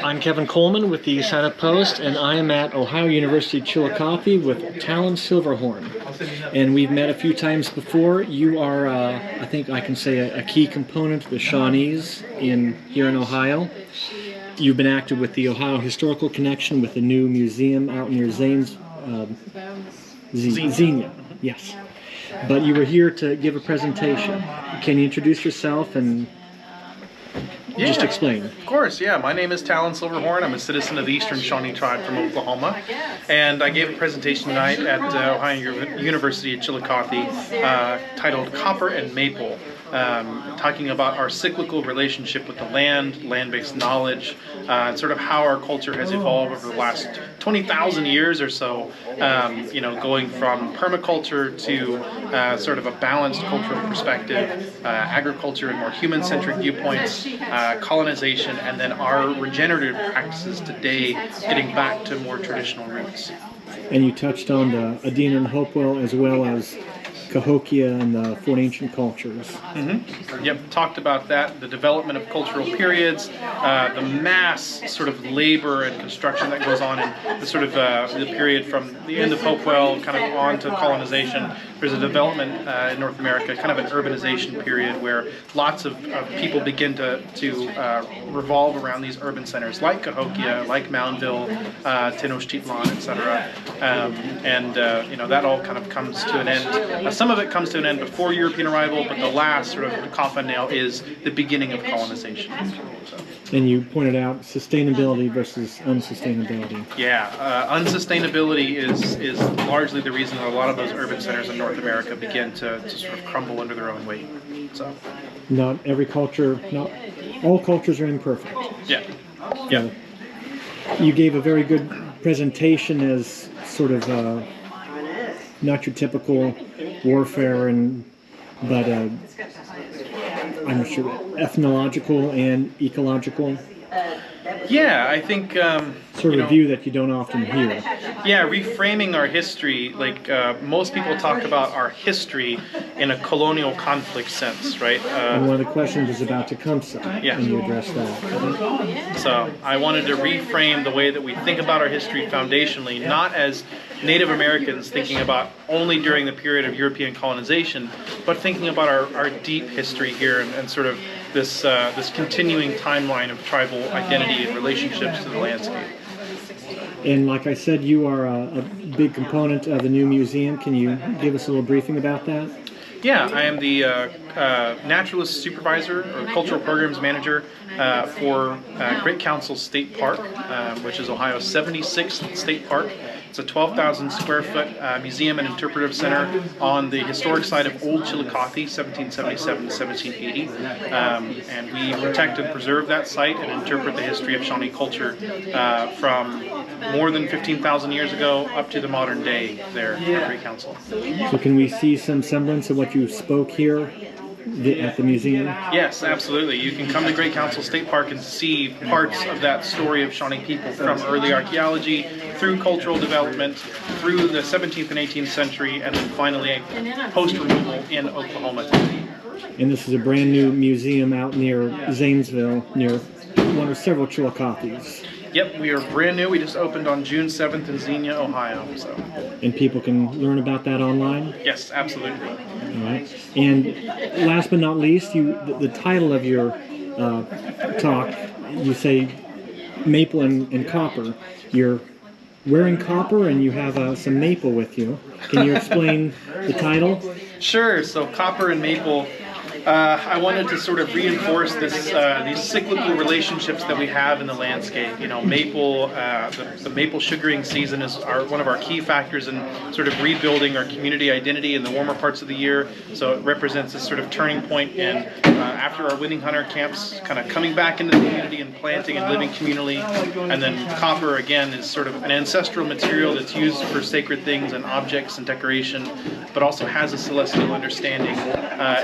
I'm Kevin Coleman with the Sign-Up Post, and I am at Ohio University Chillicothe with Talon Silverhorn. And we've met a few times before. You are, I think I can say, a key component of the Shawnees here in Ohio. You've been active with the Ohio Historical Connection with the new museum out near Xenia. Yes. But you were here to give a presentation. Can you introduce yourself and just explain? Of course, yeah. My name is Talon Silverhorn. I'm a citizen of the Eastern Shawnee tribe from Oklahoma. And I gave a presentation tonight at Ohio University Chillicothe titled Copper and Maple, talking about our cyclical relationship with the land-based knowledge, and sort of how our culture has evolved over the last 20,000 years or so, going from permaculture to sort of a balanced cultural perspective, agriculture and more human-centric viewpoints, colonization, and then our regenerative practices today getting back to more traditional roots. And you touched on the Adena and Hopewell as well as Cahokia and the Four Ancient Cultures. Mm-hmm. Yep, talked about that, the development of cultural periods, the mass sort of labor and construction that goes on in the sort of the period from the end of Hopewell kind of on to colonization. There's a development in North America, kind of an urbanization period where lots of people begin to revolve around these urban centers like Cahokia, like Moundville, Tenochtitlan, etc. That all kind of comes to an end. Some of it comes to an end before European arrival, but the last sort of coffin nail is the beginning of colonization. So. And you pointed out sustainability versus unsustainability. Yeah, unsustainability is largely the reason that a lot of those urban centers in North America begin to sort of crumble under their own weight. So. Not all cultures are imperfect. Yeah. Yeah. You gave a very good presentation as sort of not your typical warfare, but I'm sure ethnological and ecological. Yeah, I think sort of a view that you don't often hear. Yeah, reframing our history, like most people talk about our history in a colonial conflict sense, right? And one of the questions is about Tecumseh, and you addressed that. So I wanted to reframe the way that we think about our history foundationally, not as Native Americans thinking about only during the period of European colonization, but thinking about our deep history here and sort of this continuing timeline of tribal identity and relationships to the landscape. And like I said, you are a big component of the new museum. Can you give us a little briefing about that? Yeah, I am the naturalist supervisor or cultural programs manager for Great Council State Park, which is Ohio's 76th state park. It's a 12,000 square foot museum and interpretive center on the historic site of Old Chillicothe, 1777 to 1780. And we protect and preserve that site and interpret the history of Shawnee culture from more than 15,000 years ago up to the modern day there at Great Council. So can we see some semblance of what you spoke here at the museum? Yes, absolutely. You can come to Great Council State Park and see parts of that story of Shawnee people from early archaeology through cultural development, through the 17th and 18th century, and then finally post-removal in Oklahoma. And this is a brand new museum out near Zanesville, near one of several Chillicothe's. Yep, we are brand new. We just opened on June 7th in Xenia, Ohio. So. And people can learn about that online? Yes, absolutely. All right. And last but not least, the title of your talk, you say maple and copper. You're wearing copper and you have some maple with you. Can you explain the title? Sure. So copper and maple. I wanted to sort of reinforce these cyclical relationships that we have in the landscape. You know, maple, the maple sugaring season is one of our key factors in sort of rebuilding our community identity in the warmer parts of the year. So it represents this sort of turning point in after our winning hunter camps, kind of coming back into the community and planting and living communally. And then copper, again, is sort of an ancestral material that's used for sacred things and objects and decoration, but also has a celestial understanding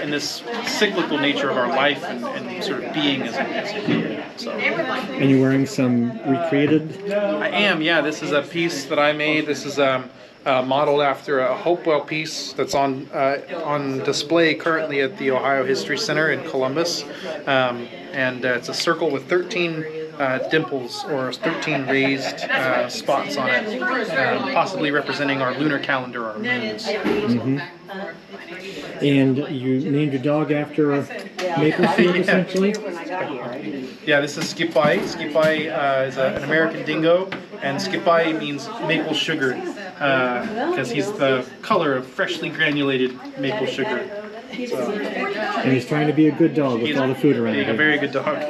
in this cyclical nature of our life and sort of being as a human. So. And you're wearing some recreated? I am, yeah. This is a piece that I made. This is modeled after a Hopewell piece that's on display currently at the Ohio History Center in Columbus. And it's a circle with 13 dimples or 13 raised spots on it, possibly representing our lunar calendar, our moons. And you named your dog after Maplefield, essentially? Yeah, this is Skipai. Skipai is an American dingo, and Skipai means maple sugar, because he's the color of freshly granulated maple sugar. So, and he's trying to be a good dog with all the food around being him. a very good dog.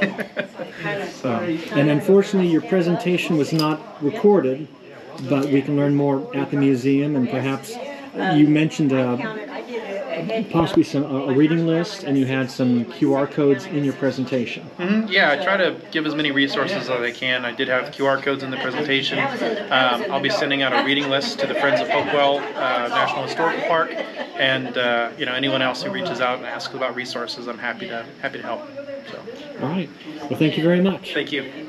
So. And unfortunately, your presentation was not recorded, but we can learn more at the museum, and perhaps you mentioned possibly a reading list, and you had some QR codes in your presentation. Yeah, I try to give as many resources as I can. I did have QR codes in the presentation. I'll be sending out a reading list to the Friends of Hopewell National Historical Park, and anyone else who reaches out and asks about resources, I'm happy to help. So. All right. Well, thank you very much. Thank you.